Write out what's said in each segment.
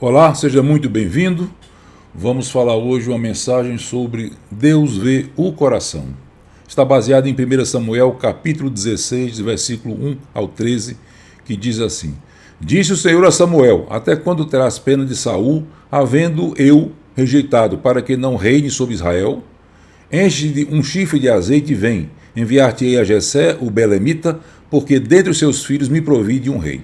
Olá, seja muito bem-vindo. Vamos falar hoje uma mensagem sobre Deus vê o coração. Está baseada em 1 Samuel, capítulo 16, versículo 1 ao 13, que diz assim: Disse o Senhor a Samuel: Até quando terás pena de Saul, havendo eu rejeitado, para que não reine sobre Israel? Enche um chifre de azeite e vem. Enviar-te-ei a Jessé, o belemita, porque dentre os seus filhos me provi de um rei.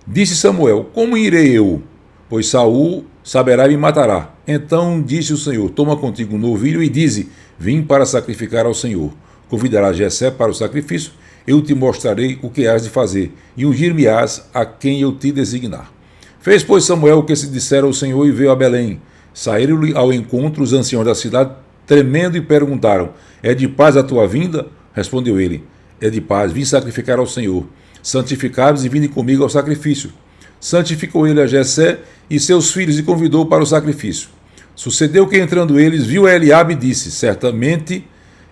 Disse Samuel: Como irei eu? Pois Saul saberá e me matará. Então disse o Senhor: Toma contigo um novilho e dize: Vim para sacrificar ao Senhor. Convidarás Jessé para o sacrifício, eu te mostrarei o que has de fazer, e ungir-me-ás a quem eu te designar. Fez, pois, Samuel o que se dissera ao Senhor e veio a Belém. Saíram-lhe ao encontro os anciãos da cidade, tremendo, e perguntaram: É de paz a tua vinda? Respondeu ele: É de paz, vim sacrificar ao Senhor. Santificai-vos e vinde comigo ao sacrifício. Santificou ele a Jessé e seus filhos e convidou para o sacrifício. Sucedeu que, entrando eles, viu a Eliabe e disse: Certamente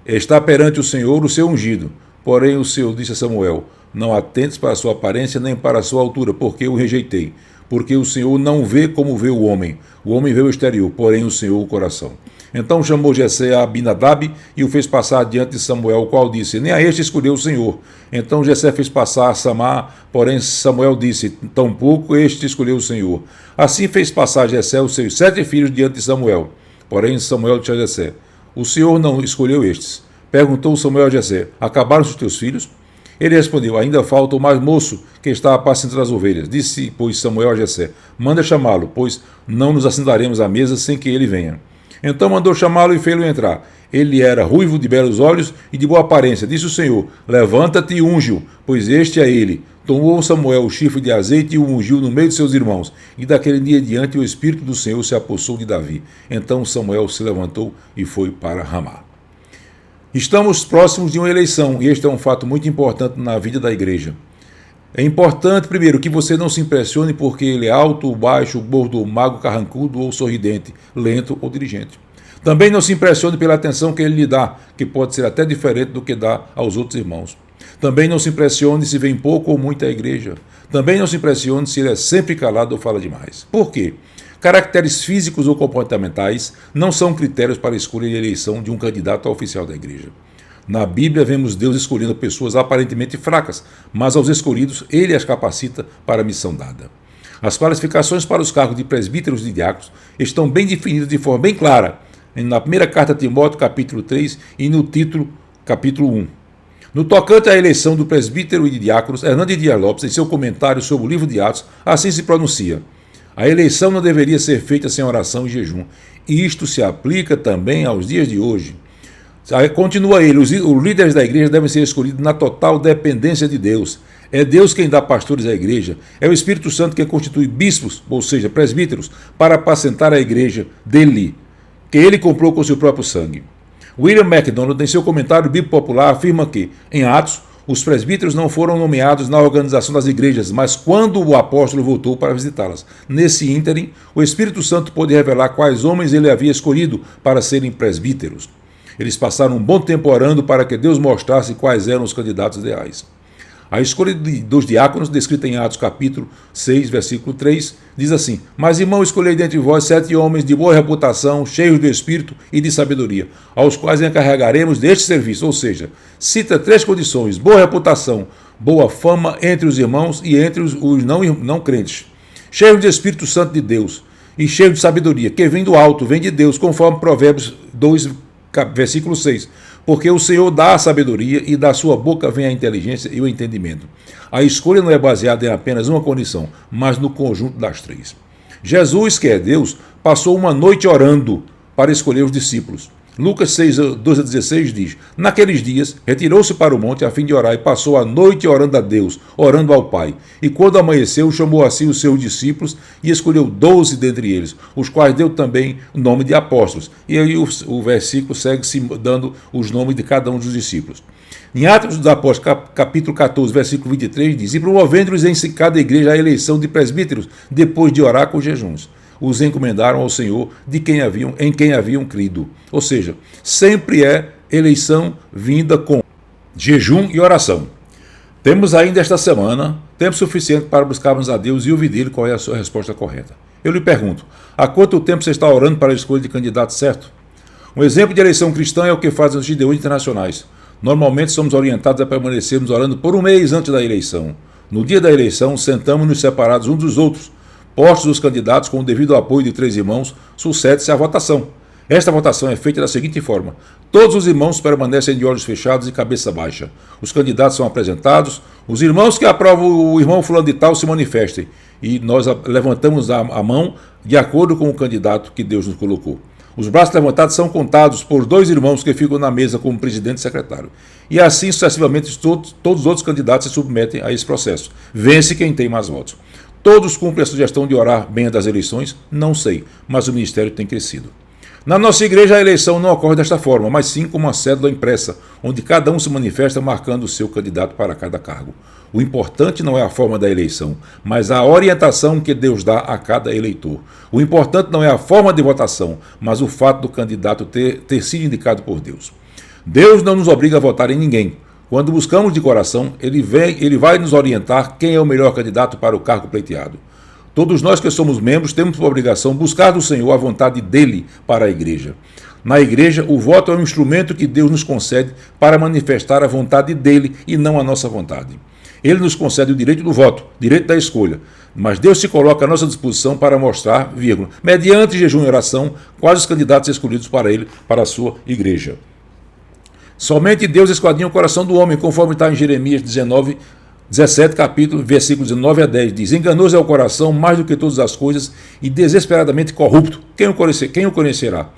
está perante o Senhor o seu ungido. Porém o Senhor disse a Samuel: Não atentes para a sua aparência nem para a sua altura, porque o rejeitei. Porque o Senhor não vê como vê o homem vê o exterior, porém o Senhor o coração. Então chamou Jessé a Abinadab e o fez passar diante de Samuel, o qual disse: Nem a este escolheu o Senhor. Então Jessé fez passar a Samá, porém Samuel disse: Tampouco este escolheu o Senhor. Assim fez passar Jessé os seus 7 filhos diante de Samuel. Porém Samuel disse a Jessé: O Senhor não escolheu estes. Perguntou Samuel a Jessé: Acabaram-se os teus filhos? Ele respondeu: Ainda falta o mais moço, que está apacentando as ovelhas. Disse, pois, Samuel a Jessé: Manda chamá-lo, pois não nos assentaremos à mesa sem que ele venha. Então mandou chamá-lo e fê-lo entrar. Ele era ruivo, de belos olhos e de boa aparência. Disse o Senhor: Levanta-te e unge-o, pois este é ele. Tomou Samuel o chifre de azeite e o ungiu no meio de seus irmãos. E daquele dia diante o Espírito do Senhor se apossou de Davi. Então Samuel se levantou e foi para Ramá. Estamos próximos de uma eleição, e este é um fato muito importante na vida da igreja. É importante, primeiro, que você não se impressione porque ele é alto ou baixo, gordo ou magro, carrancudo ou sorridente, lento ou diligente. Também não se impressione pela atenção que ele lhe dá, que pode ser até diferente do que dá aos outros irmãos. Também não se impressione se vem pouco ou muito à igreja. Também não se impressione se ele é sempre calado ou fala demais. Por quê? Caracteres físicos ou comportamentais não são critérios para a escolha e eleição de um candidato a oficial da igreja. Na Bíblia vemos Deus escolhendo pessoas aparentemente fracas, mas aos escolhidos ele as capacita para a missão dada. As qualificações para os cargos de presbíteros e diáconos estão bem definidas de forma bem clara na primeira carta a Timóteo, capítulo 3, e no título, capítulo 1. No tocante à eleição do presbítero e de diáconos, Hernandes Dias Lopes, em seu comentário sobre o livro de Atos, assim se pronuncia: A eleição não deveria ser feita sem oração e jejum. E isto se aplica também aos dias de hoje. Continua ele: os líderes da igreja devem ser escolhidos na total dependência de Deus. É Deus quem dá pastores à igreja. É o Espírito Santo quem constitui bispos, ou seja, presbíteros, para apacentar a igreja dele, que ele comprou com seu próprio sangue. William MacDonald, em seu comentário bíblico popular, afirma que, em Atos, os presbíteros não foram nomeados na organização das igrejas, mas quando o apóstolo voltou para visitá-las. Nesse ínterim, o Espírito Santo pôde revelar quais homens ele havia escolhido para serem presbíteros. Eles passaram um bom tempo orando para que Deus mostrasse quais eram os candidatos ideais. A escolha dos diáconos, descrita em Atos capítulo 6, versículo 3, diz assim: Mas, irmão, escolhei dentre vós 7 homens de boa reputação, cheios do Espírito e de sabedoria, aos quais encarregaremos deste serviço. Ou seja, cita 3 condições: boa reputação, boa fama entre os irmãos e entre os não crentes, cheios do Espírito Santo de Deus e cheios de sabedoria, que vem do alto, vem de Deus, conforme Provérbios 2, versículo 6. Porque o Senhor dá a sabedoria e da sua boca vem a inteligência e o entendimento. A escolha não é baseada em apenas uma condição, mas no conjunto das 3. Jesus, que é Deus, passou uma noite orando para escolher os discípulos. Lucas 6, 12 a 16 diz: Naqueles dias, retirou-se para o monte a fim de orar e passou a noite orando a Deus, orando ao Pai. E quando amanheceu, chamou a si os seus discípulos e escolheu 12 dentre eles, os quais deu também o nome de apóstolos. E aí o versículo segue-se dando os nomes de cada um dos discípulos. Em Atos dos Apóstolos, capítulo 14, versículo 23, diz: E promovendo-lhes em cada igreja a eleição de presbíteros, depois de orar com jejuns. Os encomendaram ao Senhor em quem haviam crido. Ou seja, sempre é eleição vinda com jejum e oração. Temos ainda esta semana tempo suficiente para buscarmos a Deus e ouvir dele qual é a sua resposta correta. Eu lhe pergunto, há quanto tempo você está orando para a escolha de candidato certo? Um exemplo de eleição cristã é o que fazem os GDU internacionais. Normalmente somos orientados a permanecermos orando por um mês antes da eleição. No dia da eleição, sentamos-nos separados uns dos outros. Postos os candidatos com o devido apoio de 3 irmãos, sucede-se a votação. Esta votação é feita da seguinte forma: todos os irmãos permanecem de olhos fechados e cabeça baixa. Os candidatos são apresentados, os irmãos que aprovam o irmão fulano de tal se manifestem, e nós levantamos a mão de acordo com o candidato que Deus nos colocou. Os braços levantados são contados por 2 irmãos que ficam na mesa como presidente e secretário. E assim sucessivamente todos os outros candidatos se submetem a esse processo. Vence quem tem mais votos. Todos cumprem a sugestão de orar bem das eleições? Não sei, mas o ministério tem crescido. Na nossa igreja a eleição não ocorre desta forma, mas sim como uma cédula impressa, onde cada um se manifesta marcando o seu candidato para cada cargo. O importante não é a forma da eleição, mas a orientação que Deus dá a cada eleitor. O importante não é a forma de votação, mas o fato do candidato ter sido indicado por Deus. Deus não nos obriga a votar em ninguém. Quando buscamos de coração, Ele vai nos orientar quem é o melhor candidato para o cargo pleiteado. Todos nós que somos membros temos por obrigação buscar do Senhor a vontade dEle para a igreja. Na igreja, o voto é um instrumento que Deus nos concede para manifestar a vontade dEle e não a nossa vontade. Ele nos concede o direito do voto, direito da escolha, mas Deus se coloca à nossa disposição para mostrar, mediante jejum e oração, quais os candidatos escolhidos para Ele, para a sua igreja. Somente Deus esquadrinha o coração do homem, conforme está em Jeremias 17, capítulo, versículos 9 a 10, diz: enganoso é o coração mais do que todas as coisas e desesperadamente corrupto. Quem o conhecerá?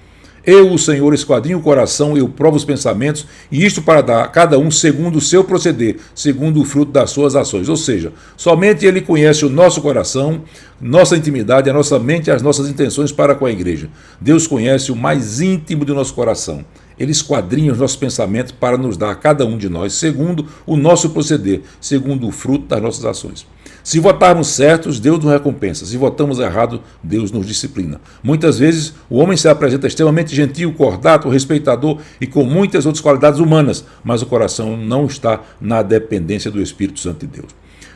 Eu, o Senhor, esquadrinho o coração, eu provo os pensamentos, e isto para dar a cada um segundo o seu proceder, segundo o fruto das suas ações. Ou seja, somente Ele conhece o nosso coração, nossa intimidade, a nossa mente e as nossas intenções para com a igreja. Deus conhece o mais íntimo do nosso coração. Ele esquadrinha os nossos pensamentos para nos dar a cada um de nós, segundo o nosso proceder, segundo o fruto das nossas ações. Se votarmos certos, Deus nos recompensa. Se votamos errado, Deus nos disciplina. Muitas vezes, o homem se apresenta extremamente gentil, cordato, respeitador e com muitas outras qualidades humanas, mas o coração não está na dependência do Espírito Santo de Deus.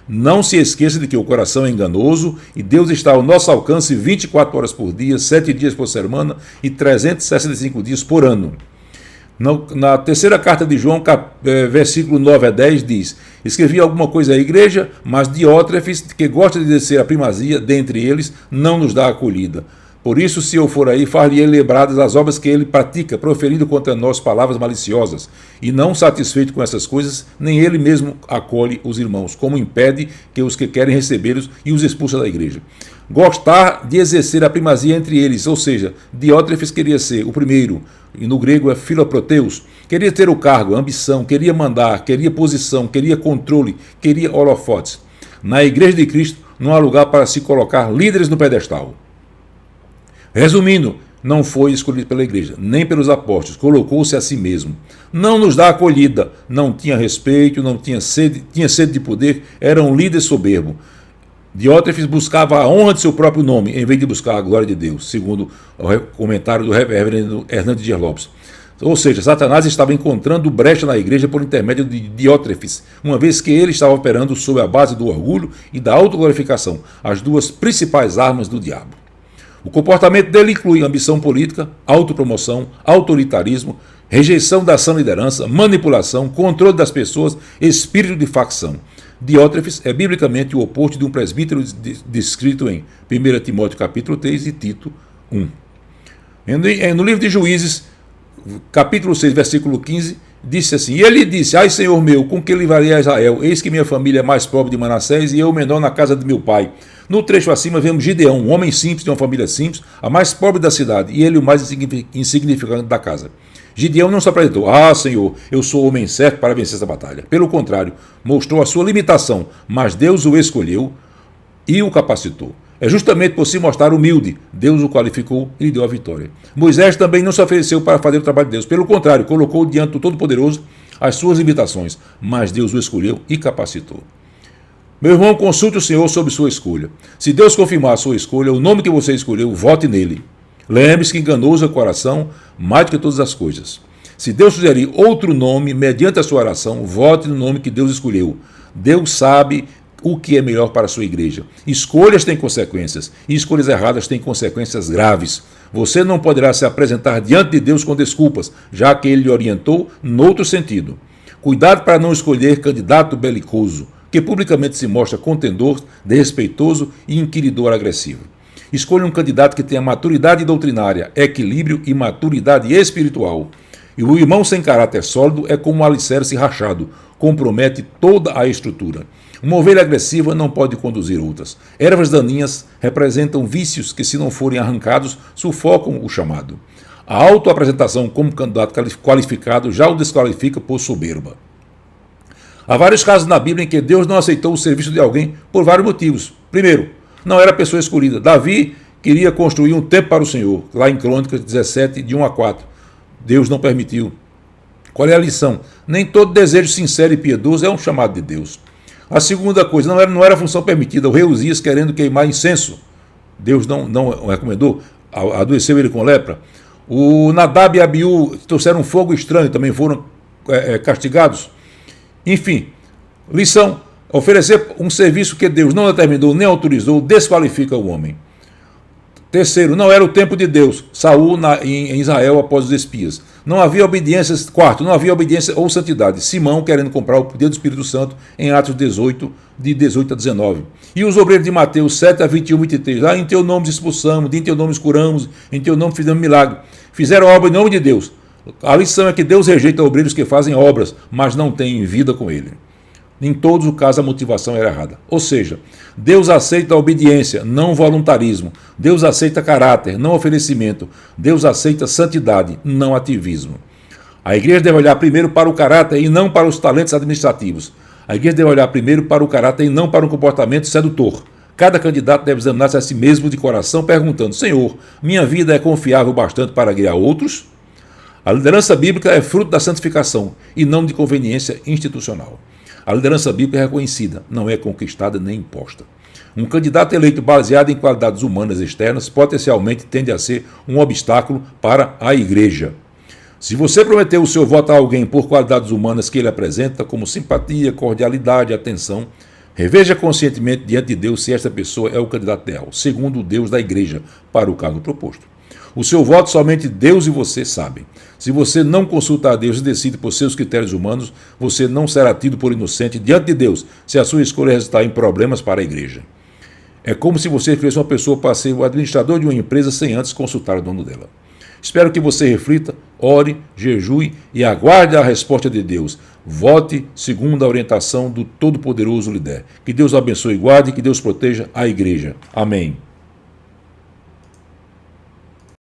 Não se esqueça de que o coração é enganoso e Deus está ao nosso alcance 24 horas por dia, 7 dias por semana e 365 dias por ano. Na terceira carta de João, versículo 9 a 10, diz: escrevi alguma coisa à igreja, mas Diótrefes, que gosta de descer a primazia dentre eles, não nos dá acolhida. Por isso, se eu for aí, far-lhe lembradas as obras que ele pratica, proferindo contra nós palavras maliciosas. E não satisfeito com essas coisas, nem ele mesmo acolhe os irmãos, como impede que os que querem recebê-los e os expulsa da igreja. Gostar de exercer a primazia entre eles, ou seja, Diótrefes queria ser o primeiro, e no grego é Philoproteus, queria ter o cargo, a ambição, queria mandar, queria posição, queria controle, queria holofotes. Na igreja de Cristo não há lugar para se colocar líderes no pedestal. Resumindo, não foi escolhido pela igreja, nem pelos apóstolos, colocou-se a si mesmo. Não nos dá acolhida, não tinha respeito, não tinha sede de poder, era um líder soberbo. Diótrefes buscava a honra de seu próprio nome, em vez de buscar a glória de Deus, segundo o comentário do reverendo Hernandes Dias Lopes. Ou seja, Satanás estava encontrando brecha na igreja por intermédio de Diótrefes, uma vez que ele estava operando sob a base do orgulho e da autoglorificação, as duas principais armas do diabo. O comportamento dele inclui ambição política, autopromoção, autoritarismo, rejeição da sã liderança, manipulação, controle das pessoas, espírito de facção. Diótrefes é biblicamente o oposto de um presbítero descrito em 1 Timóteo capítulo 3 e Tito 1. No livro de Juízes, capítulo 6, versículo 15, disse assim: e ele disse: ai, Senhor meu, com que livrarei a Israel? Eis que minha família é mais pobre de Manassés e eu menor na casa de meu pai. No trecho acima vemos Gideão, um homem simples de uma família simples, a mais pobre da cidade, e ele o mais insignificante da casa. Gideão não se apresentou: ah, Senhor, eu sou o homem certo para vencer essa batalha. Pelo contrário, mostrou a sua limitação, mas Deus o escolheu e o capacitou. É justamente por se mostrar humilde, Deus o qualificou e lhe deu a vitória. Moisés também não se ofereceu para fazer o trabalho de Deus. Pelo contrário, colocou diante do Todo-Poderoso as suas limitações, mas Deus o escolheu e capacitou. Meu irmão, consulte o Senhor sobre sua escolha. Se Deus confirmar a sua escolha, o nome que você escolheu, vote nele. Lembre-se que enganoso é o coração mais do que todas as coisas. Se Deus sugerir outro nome mediante a sua oração, vote no nome que Deus escolheu. Deus sabe o que é melhor para a sua igreja. Escolhas têm consequências, e escolhas erradas têm consequências graves. Você não poderá se apresentar diante de Deus com desculpas, já que ele lhe orientou noutro sentido. Cuidado para não escolher candidato belicoso, que publicamente se mostra contendor, desrespeitoso e inquiridor agressivo. Escolha um candidato que tenha maturidade doutrinária, equilíbrio e maturidade espiritual. E o irmão sem caráter sólido é como um alicerce rachado, compromete toda a estrutura. Uma ovelha agressiva não pode conduzir outras. Ervas daninhas representam vícios que, se não forem arrancados, sufocam o chamado. A autoapresentação como candidato qualificado já o desqualifica por soberba. Há vários casos na Bíblia em que Deus não aceitou o serviço de alguém por vários motivos. Primeiro, não era a pessoa escolhida. Davi queria construir um templo para o Senhor, lá em Crônicas 17, de 1 a 4. Deus não permitiu. Qual é a lição? Nem todo desejo sincero e piedoso é um chamado de Deus. A segunda coisa, não era função permitida. O rei Uzias querendo queimar incenso. Deus não recomendou. Adoeceu ele com lepra. O Nadab e Abiú trouxeram um fogo estranho, também foram castigados. Enfim, lição. Oferecer um serviço que Deus não determinou nem autorizou desqualifica o homem. Terceiro, não era o tempo de Deus. Saul em Israel após os espias. Não havia obediência. Quarto, não havia obediência ou santidade. Simão querendo comprar o poder do Espírito Santo em Atos 18, de 18 a 19. E os obreiros de Mateus 7 a 21, 23. Em teu nome expulsamos, em teu nome curamos, em teu nome fizemos milagre. Fizeram obra em nome de Deus. A lição é que Deus rejeita obreiros que fazem obras, mas não têm vida com ele. Em todos os casos a motivação era errada. Ou seja, Deus aceita a obediência, não voluntarismo. Deus aceita caráter, não oferecimento. Deus aceita santidade, não ativismo. A igreja deve olhar primeiro para o caráter e não para os talentos administrativos. A igreja deve olhar primeiro para o caráter e não para um comportamento sedutor. Cada candidato deve examinar-se a si mesmo de coração, perguntando: Senhor, minha vida é confiável bastante para guiar outros? A liderança bíblica é fruto da santificação e não de conveniência institucional. A liderança bíblica é reconhecida, não é conquistada nem imposta. Um candidato eleito baseado em qualidades humanas externas potencialmente tende a ser um obstáculo para a igreja. Se você prometeu o seu voto a alguém por qualidades humanas que ele apresenta, como simpatia, cordialidade, atenção, reveja conscientemente diante de Deus se esta pessoa é o candidato ideal, segundo o Deus da igreja, para o cargo proposto. O seu voto somente Deus e você sabem. Se você não consulta a Deus e decide por seus critérios humanos, você não será tido por inocente diante de Deus se a sua escolha resultar em problemas para a igreja. É como se você escolhesse uma pessoa para ser o administrador de uma empresa sem antes consultar o dono dela. Espero que você reflita, ore, jejue e aguarde a resposta de Deus. Vote segundo a orientação do Todo-Poderoso lhe der. Que Deus abençoe e guarde, que Deus proteja a igreja. Amém.